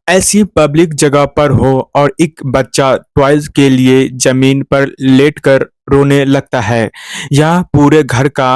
ऐसी पब्लिक जगह पर हो और एक बच्चा टॉयज के लिए जमीन पर लेटकर रोने लगता है या पूरे घर का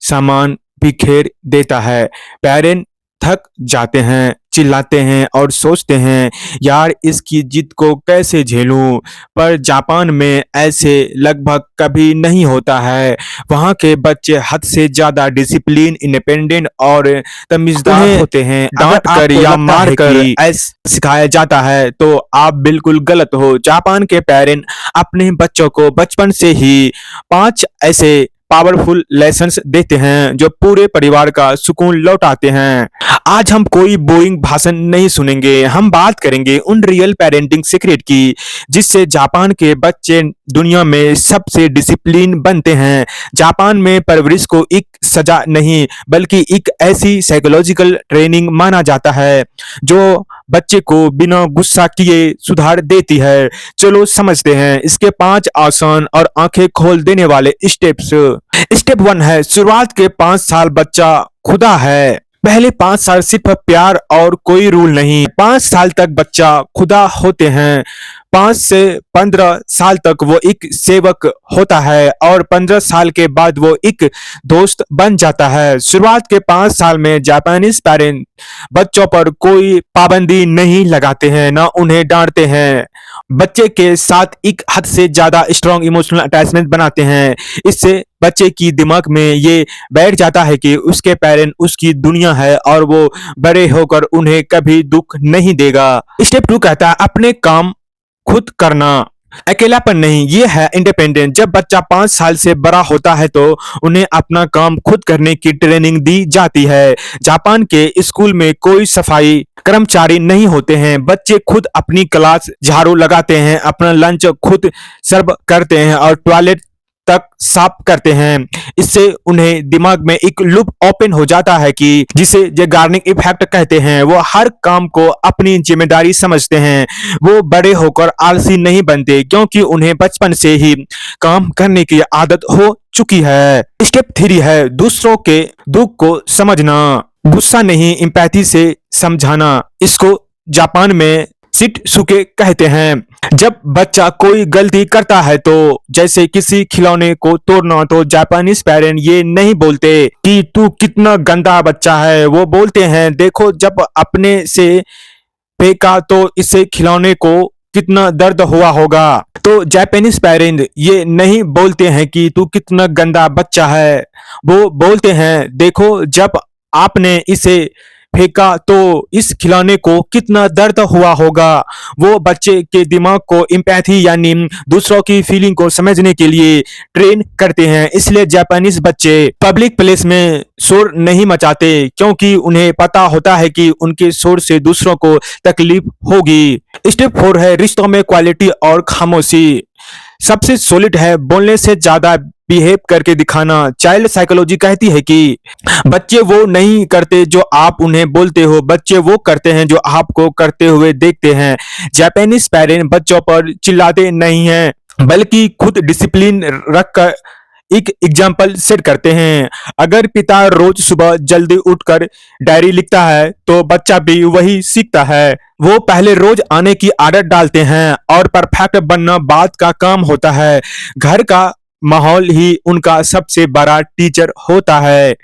सामान बिखेर देता है। पेरेंट थक जाते हैं, चिल्लाते हैं और सोचते हैं, यार इसकी जिद को कैसे झेलूं। पर जापान में ऐसे लगभग कभी नहीं होता है। वहाँ के बच्चे हद से ज्यादा डिसिप्लिन, इंडिपेंडेंट और तमीज़दार उन्हें होते हैं। अगर डांट कर आपको या लगता मार है कर कि ऐसा सिखाया जाता है तो आप बिल्कुल गलत हो। जापान के पेरेंट अपने बच्चों को बचपन से ही 5 ऐसे पावरफुल लेसन्स देते हैं जो पूरे परिवार का सुकून लौटाते हैं। आज हम कोई बोरिंग भाषण नहीं सुनेंगे, हम बात करेंगे उन रियल पेरेंटिंग सीक्रेट की जिससे जापान के बच्चे दुनिया में सबसे डिसिप्लिन बनते हैं। जापान में परवरिश को एक सजा नहीं बल्कि एक ऐसी साइकोलॉजिकल ट्रेनिंग माना जाता है जो बच्चे को बिना गुस्सा किए सुधार देती है। चलो समझते हैं इसके 5 आसान और आंखें खोल देने वाले स्टेप्स। स्टेप 1 है शुरुआत के 5 साल बच्चा खुदा है। पहले 5 साल सिर्फ प्यार और कोई रूल नहीं। 5 साल तक बच्चा खुदा होते हैं। 5 से 15 साल तक वो एक सेवक होता है और 15 साल के बाद वो एक दोस्त बन जाता है। शुरुआत के 5 साल में जापानीज पेरेंट बच्चों पर कोई पाबंदी नहीं लगाते हैं, ना उन्हें डांटते हैं। बच्चे के साथ एक हद से ज्यादा स्ट्रॉन्ग इमोशनल अटैचमेंट बनाते हैं। इससे बच्चे की दिमाग में ये बैठ जाता है कि उसके पेरेंट उसकी दुनिया है और वो बड़े होकर उन्हें कभी दुख नहीं देगा। स्टेप 2 कहता है अपने काम खुद करना, अकेलापन नहीं, ये है इंडिपेंडेंट। जब बच्चा 5 साल से बड़ा होता है तो उन्हें अपना काम खुद करने की ट्रेनिंग दी जाती है। जापान के स्कूल में कोई सफाई कर्मचारी नहीं होते हैं। बच्चे खुद अपनी क्लास झाड़ू लगाते हैं, अपना लंच खुद सर्व करते हैं और टॉयलेट तक साफ करते हैं। इससे उन्हें दिमाग में एक लूप ओपन हो जाता है कि जिसे गार्निंग इफेक्ट कहते हैं। वो हर काम को अपनी जिम्मेदारी समझते हैं। वो बड़े होकर आलसी नहीं बनते क्योंकि उन्हें बचपन से ही काम करने की आदत हो चुकी है। स्टेप 3 है दूसरों के दुख को समझना, गुस्सा नहीं एम्पैथी से समझाना। इसको जापान में सिट सुके कहते हैं। जब बच्चा कोई गलती करता है तो जैसे किसी खिलौने को तोड़ना तो जापानीज पेरेंट ये नहीं बोलते कि तू कितना गंदा बच्चा है। वो बोलते हैं देखो जब अपने से फेंका तो इसे खिलौने को कितना दर्द हुआ होगा। तो जापानीज पेरेंट ये नहीं बोलते हैं कि तू कितना गंदा बच्चा है, वो बोलते हैं देखो जब आपने इसे फेंका तो इस खिलौने को कितना दर्द हुआ होगा। वो बच्चे के दिमाग को एम्पैथी यानी दूसरों की फीलिंग को समझने के लिए ट्रेन करते हैं। इसलिए जापानीज बच्चे पब्लिक प्लेस में शोर नहीं मचाते क्योंकि उन्हें पता होता है कि उनके शोर से दूसरों को तकलीफ होगी। स्टेप 4 है रिश्तों में क्वालिटी और खामोशी। सबसे सॉलिड है बोलने से ज्यादा बिहेव करके दिखाना। चाइल्ड साइकोलॉजी कहती है कि बच्चे वो नहीं करते जो आप उन्हें बोलते हो, बच्चे वो करते हैं जो आपको करते हुए देखते हैं। जापानीज पेरेंट बच्चों पर चिल्लाते नहीं हैं बल्कि खुद डिसिप्लिन रखकर एक एग्जाम्पल सेट करते हैं। अगर पिता रोज सुबह जल्दी उठकर डायरी लिखता है तो बच्चा भी वही सीखता है। वो पहले रोज आने की आदत डालते हैं और परफेक्ट बनना बाद का काम होता है। घर का माहौल ही उनका सबसे बड़ा टीचर होता है।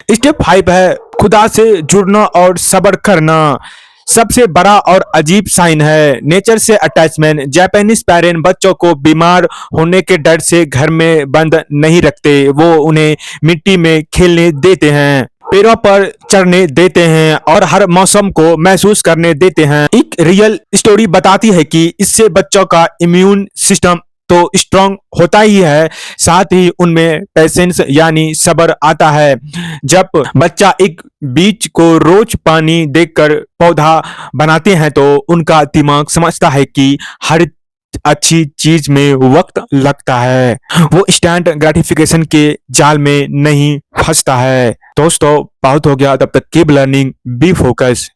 स्टेप 5 है खुदा से जुड़ना और सब्र करना। सबसे बड़ा और अजीब साइन है नेचर से अटैचमेंट। जापानीज पेरेंट बच्चों को बीमार होने के डर से घर में बंद नहीं रखते। वो उन्हें मिट्टी में खेलने देते हैं, पेड़ों पर चढ़ने देते हैं और हर मौसम को महसूस करने देते हैं। एक रियल स्टोरी बताती है कि इससे बच्चों का इम्यून सिस्टम तो स्ट्रांग होता ही है, साथ ही उनमें पेशेंस यानी सब्र आता है। जब बच्चा एक बीज को रोज पानी देकर पौधा बनाते हैं तो उनका दिमाग समझता है कि हर अच्छी चीज में वक्त लगता है। वो इंस्टेंट ग्रेटिफिकेशन के जाल में नहीं फंसता है। दोस्तों बहुत हो गया, तब तक कीप लर्निंग, बी फोकस।